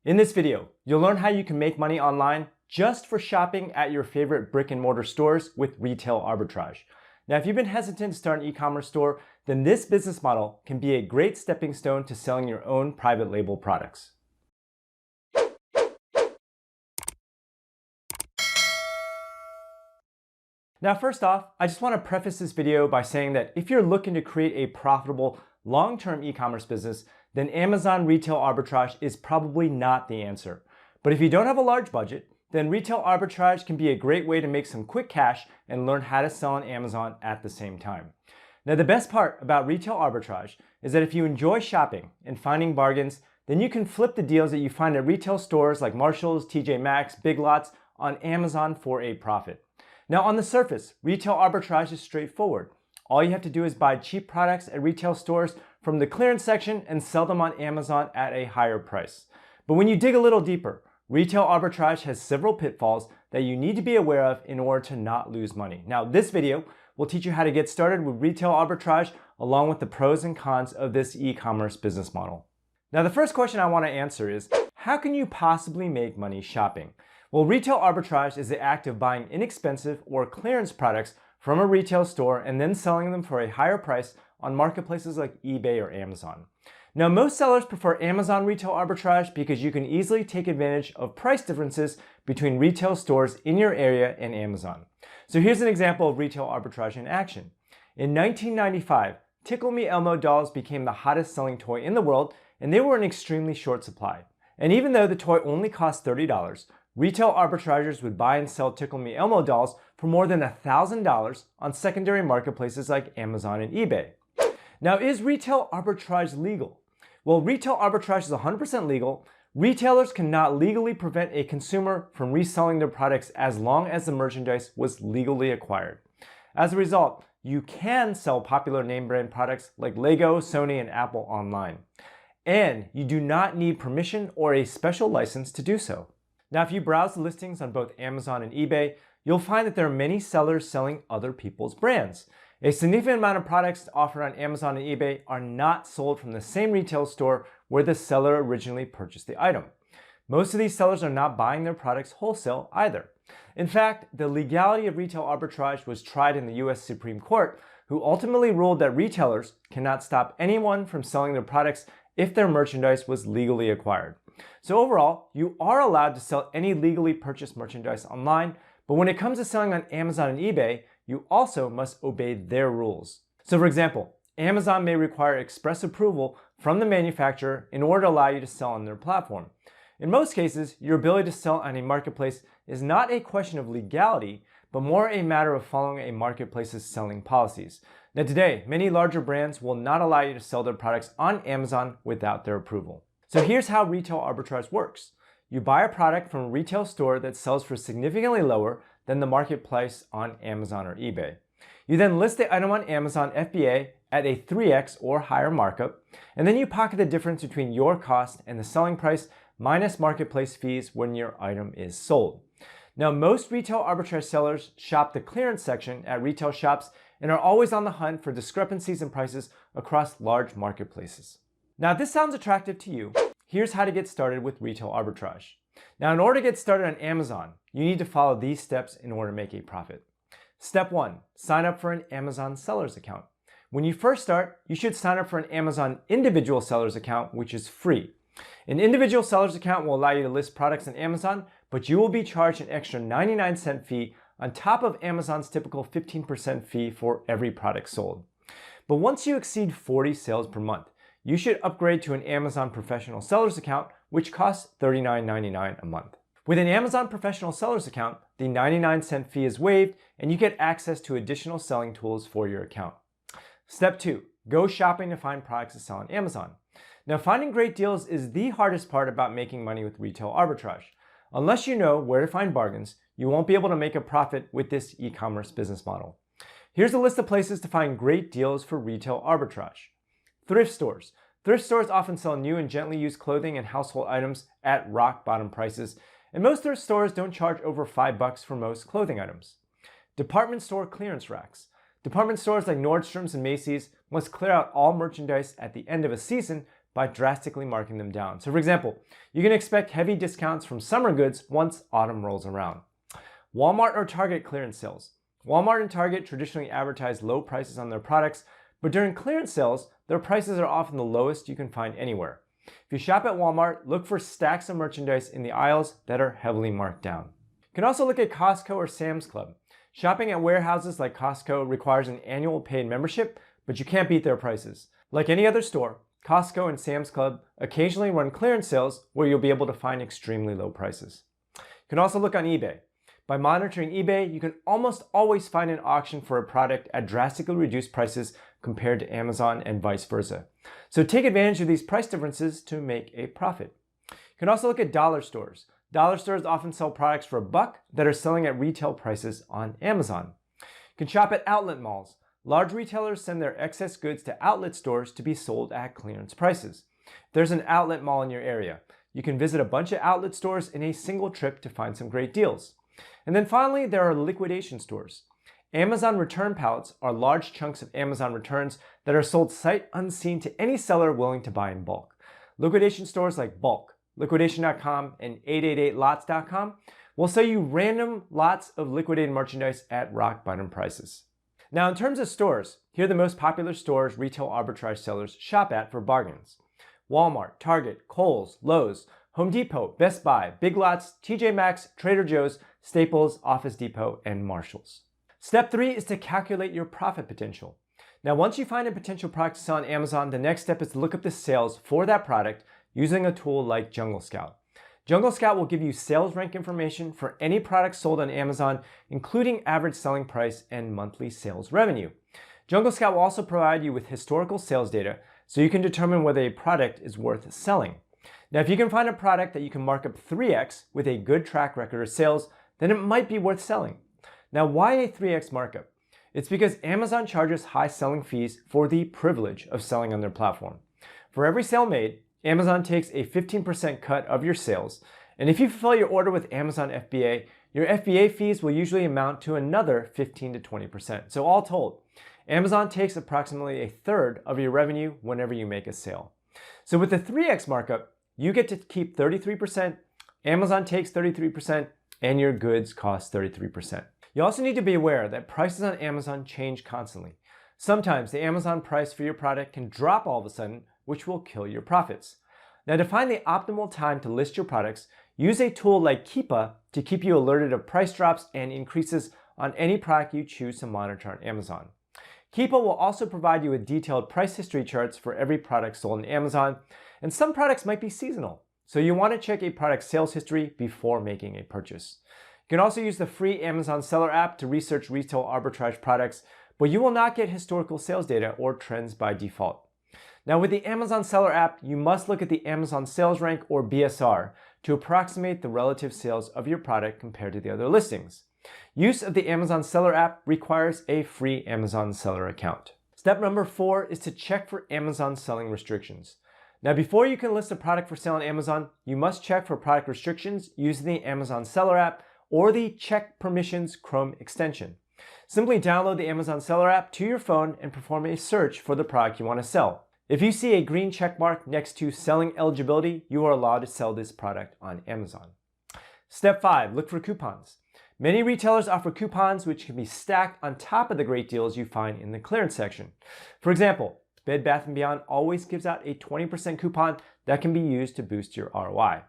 In this video, you'll learn how you can make money online just for shopping at your favorite brick and mortar stores with retail arbitrage. Now, if you've been hesitant to start an e-commerce store, then this business model can be a great stepping stone to selling your own private label products. Now, first off, I just want to preface this video by saying that if you're looking to create a profitable long-term e-commerce business, then Amazon retail arbitrage is probably not the answer. But if you don't have a large budget, then retail arbitrage can be a great way to make some quick cash and learn how to sell on Amazon at the same time. Now, the best part about retail arbitrage is that if you enjoy shopping and finding bargains, then you can flip the deals that you find at retail stores like Marshall's, TJ Maxx, Big Lots on Amazon for a profit. Now, on the surface, retail arbitrage is straightforward. All you have to do is buy cheap products at retail stores from the clearance section and sell them on Amazon at a higher price. But when you dig a little deeper, retail arbitrage has several pitfalls that you need to be aware of in order to not lose money. Now, this video will teach you how to get started with retail arbitrage along with the pros and cons of this e-commerce business model. Now, the first question I want to answer is, how can you possibly make money shopping? Well, retail arbitrage is the act of buying inexpensive or clearance products from a retail store and then selling them for a higher price on marketplaces like eBay or Amazon. Now, most sellers prefer Amazon retail arbitrage because you can easily take advantage of price differences between retail stores in your area and Amazon. So here's an example of retail arbitrage in action. In 1995, Tickle Me Elmo dolls became the hottest selling toy in the world, and they were in extremely short supply. And even though the toy only cost $30, retail arbitragers would buy and sell Tickle Me Elmo dolls for more than $1,000 on secondary marketplaces like Amazon and eBay. Now, is retail arbitrage legal? Well, retail arbitrage is 100% legal. Retailers cannot legally prevent a consumer from reselling their products as long as the merchandise was legally acquired. As a result, you can sell popular name brand products like Lego, Sony, and Apple online. And you do not need permission or a special license to do so. Now, if you browse the listings on both Amazon and eBay, you'll find that there are many sellers selling other people's brands. A significant amount of products offered on Amazon and eBay are not sold from the same retail store where the seller originally purchased the item. Most of these sellers are not buying their products wholesale either. In fact, the legality of retail arbitrage was tried in the US Supreme Court, who ultimately ruled that retailers cannot stop anyone from selling their products if their merchandise was legally acquired. So overall, you are allowed to sell any legally purchased merchandise online, but when it comes to selling on Amazon and eBay, you also must obey their rules. So for example, Amazon may require express approval from the manufacturer in order to allow you to sell on their platform. In most cases, your ability to sell on a marketplace is not a question of legality, but more a matter of following a marketplace's selling policies. Now today, many larger brands will not allow you to sell their products on Amazon without their approval. So here's how retail arbitrage works. You buy a product from a retail store that sells for significantly lower than the marketplace on Amazon or eBay. You then list the item on Amazon FBA at a 3x or higher markup, and then you pocket the difference between your cost and the selling price minus marketplace fees when your item is sold. Now, most retail arbitrage sellers shop the clearance section at retail shops and are always on the hunt for discrepancies in prices across large marketplaces. Now, if this sounds attractive to you, here's how to get started with retail arbitrage. Now, in order to get started on Amazon, you need to follow these steps in order to make a profit. Step 1, sign up for an Amazon sellers account. When you first start, you should sign up for an Amazon individual sellers account, which is free. An individual sellers account will allow you to list products on Amazon, but you will be charged an extra 99-cent fee on top of Amazon's typical 15% fee for every product sold. But once you exceed 40 sales per month, you should upgrade to an Amazon Professional Sellers account, which costs $39.99 a month. With an Amazon Professional Sellers account, the 99-cent fee is waived and you get access to additional selling tools for your account. Step 2, go shopping to find products to sell on Amazon. Now, finding great deals is the hardest part about making money with retail arbitrage. Unless you know where to find bargains, you won't be able to make a profit with this e-commerce business model. Here's a list of places to find great deals for retail arbitrage. Thrift stores. Thrift stores often sell new and gently used clothing and household items at rock bottom prices, and most thrift stores don't charge over $5 for most clothing items. Department store clearance racks. Department stores like Nordstrom's and Macy's must clear out all merchandise at the end of a season by drastically marking them down. So for example, you can expect heavy discounts from summer goods once autumn rolls around. Walmart or Target clearance sales. Walmart and Target traditionally advertise low prices on their products, but during clearance sales, their prices are often the lowest you can find anywhere. If you shop at Walmart, look for stacks of merchandise in the aisles that are heavily marked down. You can also look at Costco or Sam's Club. Shopping at warehouses like Costco requires an annual paid membership, but you can't beat their prices. Like any other store, Costco and Sam's Club occasionally run clearance sales where you'll be able to find extremely low prices. You can also look on eBay. By monitoring eBay, you can almost always find an auction for a product at drastically reduced prices compared to Amazon and vice versa. So take advantage of these price differences to make a profit. You can also look at dollar stores. Dollar stores often sell products for $1 that are selling at retail prices on Amazon. You can shop at outlet malls. Large retailers send their excess goods to outlet stores to be sold at clearance prices. If there's an outlet mall in your area, you can visit a bunch of outlet stores in a single trip to find some great deals. And then finally, there are liquidation stores. Amazon return pallets are large chunks of Amazon returns that are sold sight unseen to any seller willing to buy in bulk. Liquidation stores like Bulk, Liquidation.com, and 888lots.com will sell you random lots of liquidated merchandise at rock bottom prices. Now, in terms of stores, here are the most popular stores retail arbitrage sellers shop at for bargains. Walmart, Target, Kohl's, Lowe's, Home Depot, Best Buy, Big Lots, TJ Maxx, Trader Joe's, Staples, Office Depot, and Marshall's. Step 3 is to calculate your profit potential. Now, once you find a potential product to sell on Amazon, the next step is to look up the sales for that product using a tool like Jungle Scout. Jungle Scout will give you sales rank information for any product sold on Amazon, including average selling price and monthly sales revenue. Jungle Scout will also provide you with historical sales data so you can determine whether a product is worth selling. Now, if you can find a product that you can mark up 3x with a good track record of sales, then it might be worth selling. Now, why a 3x markup? It's because Amazon charges high selling fees for the privilege of selling on their platform. For every sale made, Amazon takes a 15% cut of your sales, and if you fulfill your order with Amazon FBA, your FBA fees will usually amount to another 15 to 20%. So all told, Amazon takes approximately a third of your revenue whenever you make a sale. So with the 3x markup, you get to keep 33%, Amazon takes 33%, and your goods cost 33%. You also need to be aware that prices on Amazon change constantly. Sometimes the Amazon price for your product can drop all of a sudden, which will kill your profits. Now, to find the optimal time to list your products, use a tool like Keepa to keep you alerted of price drops and increases on any product you choose to monitor on Amazon. Keepa will also provide you with detailed price history charts for every product sold on Amazon, and some products might be seasonal, so you want to check a product's sales history before making a purchase. You can also use the free Amazon Seller app to research retail arbitrage products, but you will not get historical sales data or trends by default. Now, with the Amazon Seller app, you must look at the Amazon Sales Rank or BSR to approximate the relative sales of your product compared to the other listings. Use of the Amazon Seller app requires a free Amazon Seller account. Step number 4 is to check for Amazon selling restrictions. Now, before you can list a product for sale on Amazon, you must check for product restrictions using the Amazon Seller app or the Check Permissions Chrome extension. Simply download the Amazon Seller app to your phone and perform a search for the product you want to sell. If you see a green check mark next to selling eligibility, you are allowed to sell this product on Amazon. Step 5, look for coupons. Many retailers offer coupons which can be stacked on top of the great deals you find in the clearance section. For example, Bed Bath & Beyond always gives out a 20% coupon that can be used to boost your ROI.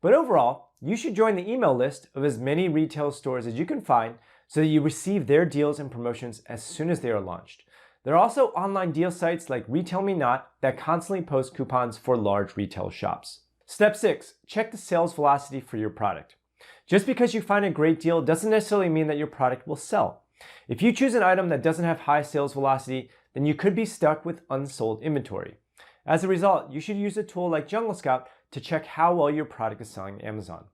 But overall, you should join the email list of as many retail stores as you can find so that you receive their deals and promotions as soon as they are launched. There are also online deal sites like Retail Me Not that constantly post coupons for large retail shops. Step 6, check the sales velocity for your product. Just because you find a great deal doesn't necessarily mean that your product will sell. If you choose an item that doesn't have high sales velocity, then you could be stuck with unsold inventory. As a result, you should use a tool like Jungle Scout to check how well your product is selling on Amazon.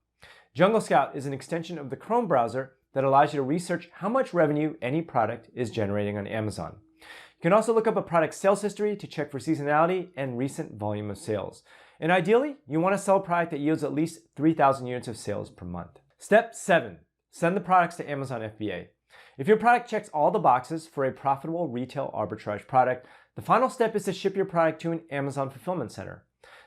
Jungle Scout is an extension of the Chrome browser that allows you to research how much revenue any product is generating on Amazon. You can also look up a product's sales history to check for seasonality and recent volume of sales. And ideally, you want to sell a product that yields at least 3,000 units of sales per month. Step 7, send the products to Amazon FBA. If your product checks all the boxes for a profitable retail arbitrage product, The final step is to ship your product to an Amazon fulfillment center.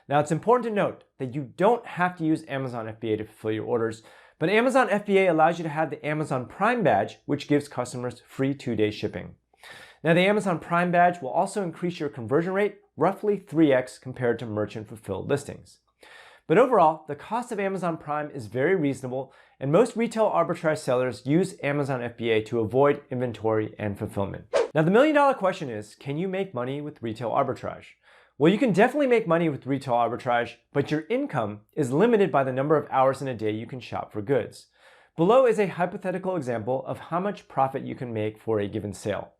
Now, it's important to note that you don't have to use Amazon FBA to fulfill your orders, but Amazon FBA allows you to have the Amazon Prime badge, which gives customers free 2-day shipping. Now, the Amazon Prime badge will also increase your conversion rate roughly 3x compared to merchant fulfilled listings. But overall, the cost of Amazon Prime is very reasonable, and most retail arbitrage sellers use Amazon FBA to avoid inventory and fulfillment. Now, the million-dollar question is, can you make money with retail arbitrage? Well, you can definitely make money with retail arbitrage, but your income is limited by the number of hours in a day you can shop for goods. Below is a hypothetical example of how much profit you can make for a given sale.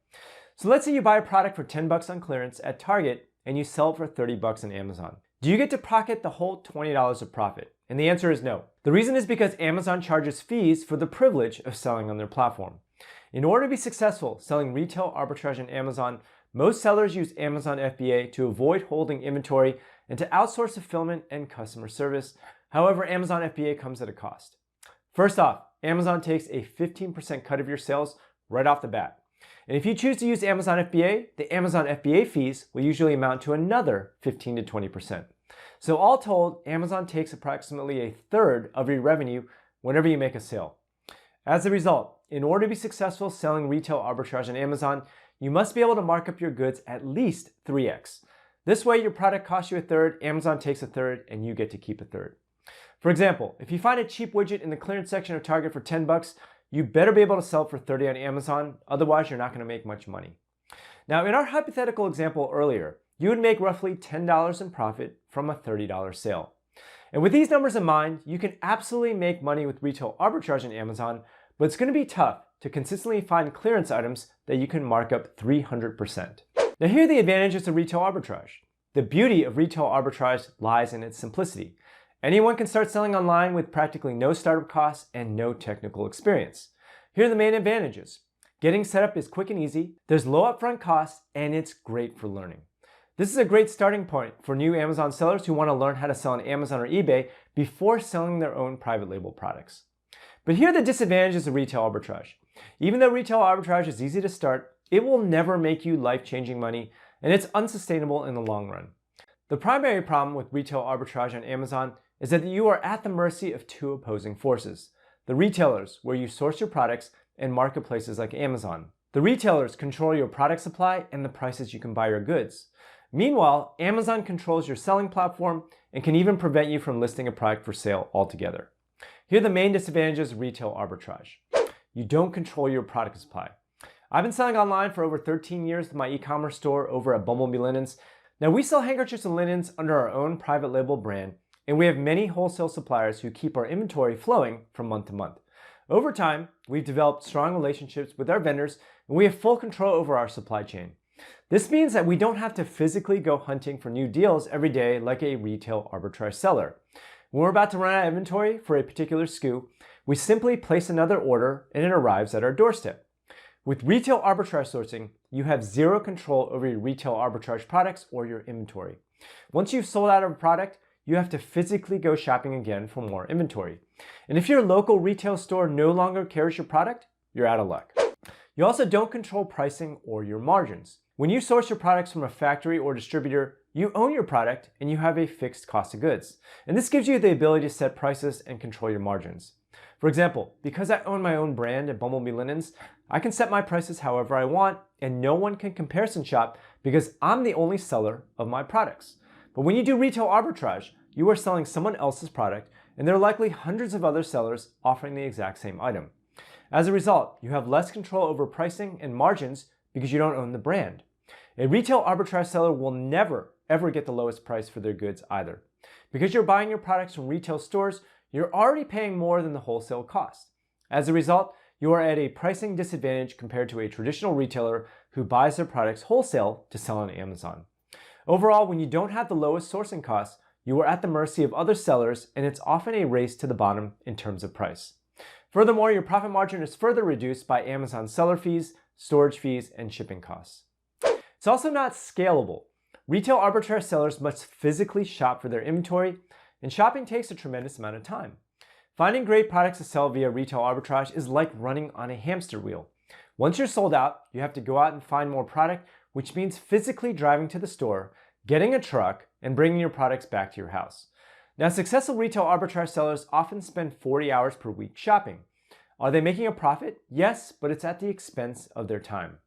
So let's say you buy a product for $10 on clearance at Target and you sell it for $30 on Amazon. Do you get to pocket the whole $20 of profit? And the answer is no. The reason is because Amazon charges fees for the privilege of selling on their platform. In order to be successful selling retail arbitrage on Amazon, most sellers use Amazon FBA to avoid holding inventory and to outsource fulfillment and customer service. However, Amazon FBA comes at a cost. First off, Amazon takes a 15% cut of your sales right off the bat. And if you choose to use Amazon FBA, the Amazon FBA fees will usually amount to another 15 to 20%. So all told, Amazon takes approximately a third of your revenue whenever you make a sale. As a result, in order to be successful selling retail arbitrage on Amazon, you must be able to mark up your goods at least 3x. This way, your product costs you a third, Amazon takes a third, and you get to keep a third. For example, if you find a cheap widget in the clearance section of Target for $10, you better be able to sell it for $30 on Amazon, otherwise you're not going to make much money. Now, in our hypothetical example earlier, you would make roughly $10 in profit from a $30 sale. And with these numbers in mind, you can absolutely make money with retail arbitrage on Amazon, but it's going to be tough to consistently find clearance items that you can mark up 300%. Now, here are the advantages of retail arbitrage. The beauty of retail arbitrage lies in its simplicity. Anyone can start selling online with practically no startup costs and no technical experience. Here are the main advantages. Getting set up is quick and easy, there's low upfront costs, and it's great for learning. This is a great starting point for new Amazon sellers who want to learn how to sell on Amazon or eBay before selling their own private label products. But here are the disadvantages of retail arbitrage. Even though retail arbitrage is easy to start, it will never make you life-changing money, and it's unsustainable in the long run. The primary problem with retail arbitrage on Amazon is that you are at the mercy of two opposing forces. The retailers, where you source your products, and marketplaces like Amazon. The retailers control your product supply and the prices you can buy your goods. Meanwhile, Amazon controls your selling platform and can even prevent you from listing a product for sale altogether. Here are the main disadvantages of retail arbitrage. You don't control your product supply. I've been selling online for over 13 years with my e-commerce store over at Bumblebee Linens. Now, we sell handkerchiefs and linens under our own private label brand, and we have many wholesale suppliers who keep our inventory flowing from month to month. Over time, we've developed strong relationships with our vendors, and we have full control over our supply chain. This means that we don't have to physically go hunting for new deals every day like a retail arbitrage seller. When we're about to run out of inventory for a particular SKU, we simply place another order and it arrives at our doorstep. With retail arbitrage sourcing, you have zero control over your retail arbitrage products or your inventory. Once you've sold out of a product, you have to physically go shopping again for more inventory. And if your local retail store no longer carries your product, you're out of luck. You also don't control pricing or your margins. When you source your products from a factory or distributor, you own your product and you have a fixed cost of goods. And this gives you the ability to set prices and control your margins. For example, because I own my own brand at Bumblebee Linens, I can set my prices however I want and no one can comparison shop because I'm the only seller of my products. But when you do retail arbitrage, you are selling someone else's product and there are likely hundreds of other sellers offering the exact same item. As a result, you have less control over pricing and margins because you don't own the brand. A retail arbitrage seller will never, ever get the lowest price for their goods either. Because you're buying your products from retail stores, you're already paying more than the wholesale cost. As a result, you are at a pricing disadvantage compared to a traditional retailer who buys their products wholesale to sell on Amazon. Overall, when you don't have the lowest sourcing costs, you are at the mercy of other sellers and it's often a race to the bottom in terms of price. Furthermore, your profit margin is further reduced by Amazon seller fees, storage fees, and shipping costs. It's also not scalable. Retail arbitrage sellers must physically shop for their inventory, and shopping takes a tremendous amount of time. Finding great products to sell via retail arbitrage is like running on a hamster wheel. Once you're sold out, you have to go out and find more product, which means physically driving to the store, getting a truck, and bringing your products back to your house. Now, successful retail arbitrage sellers often spend 40 hours per week shopping. Are they making a profit? Yes, but it's at the expense of their time.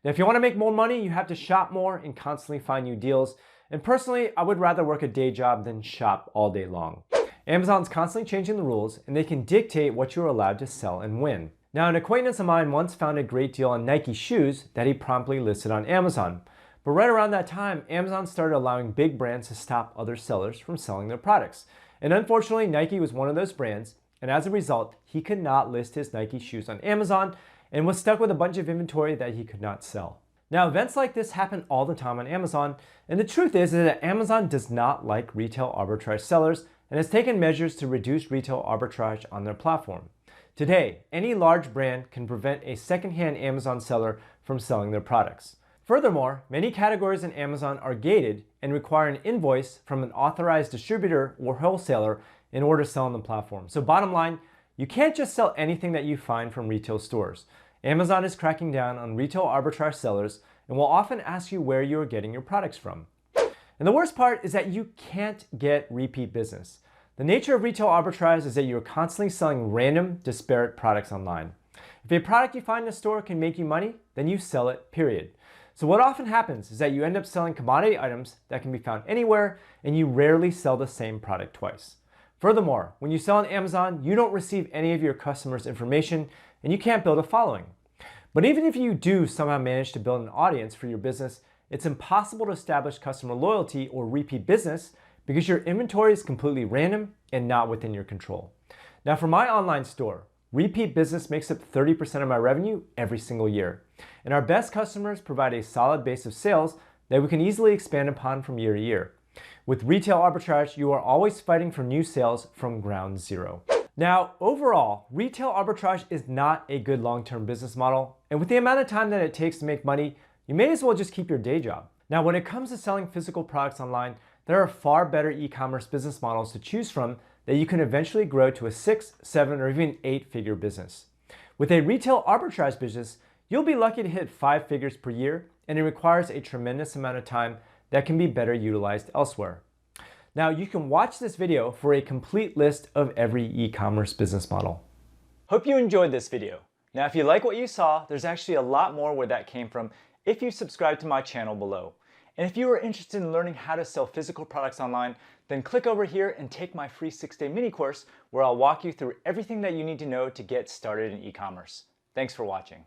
Now, if you want to make more money, you have to shop more and constantly find new deals. And personally, I would rather work a day job than shop all day long. Amazon's constantly changing the rules, and they can dictate what you're allowed to sell and when. Now, an acquaintance of mine once found a great deal on Nike shoes that he promptly listed on Amazon. But right around that time, Amazon started allowing big brands to stop other sellers from selling their products. And unfortunately, Nike was one of those brands, and as a result, he could not list his Nike shoes on Amazon and was stuck with a bunch of inventory that he could not sell. Now, events like this happen all the time on Amazon, and the truth is that Amazon does not like retail arbitrage sellers and has taken measures to reduce retail arbitrage on their platform. Today, any large brand can prevent a secondhand Amazon seller from selling their products. Furthermore, many categories in Amazon are gated and require an invoice from an authorized distributor or wholesaler in order to sell on the platform. So bottom line, you can't just sell anything that you find from retail stores. Amazon is cracking down on retail arbitrage sellers and will often ask you where you are getting your products from. And the worst part is that you can't get repeat business. The nature of retail arbitrage is that you're constantly selling random, disparate products online. If a product you find in a store can make you money, then you sell it, period. So what often happens is that you end up selling commodity items that can be found anywhere, and you rarely sell the same product twice. Furthermore, when you sell on Amazon, you don't receive any of your customers' information, and you can't build a following. But even if you do somehow manage to build an audience for your business, it's impossible to establish customer loyalty or repeat business because your inventory is completely random and not within your control. Now, for my online store, repeat business makes up 30% of my revenue every single year. And our best customers provide a solid base of sales that we can easily expand upon from year to year. With retail arbitrage, you are always fighting for new sales from ground zero. Now, overall, retail arbitrage is not a good long-term business model. And with the amount of time that it takes to make money, you may as well just keep your day job. Now, when it comes to selling physical products online, there are far better e-commerce business models to choose from that you can eventually grow to a 6, 7, or even 8-figure business. With a retail arbitrage business, you'll be lucky to hit 5 figures per year, and it requires a tremendous amount of time that can be better utilized elsewhere. Now, you can watch this video for a complete list of every e-commerce business model. Hope you enjoyed this video. Now, if you like what you saw, there's actually a lot more where that came from if you subscribe to my channel below. And if you are interested in learning how to sell physical products online, then click over here and take my free 6-day mini course where I'll walk you through everything that you need to know to get started in e-commerce. Thanks for watching.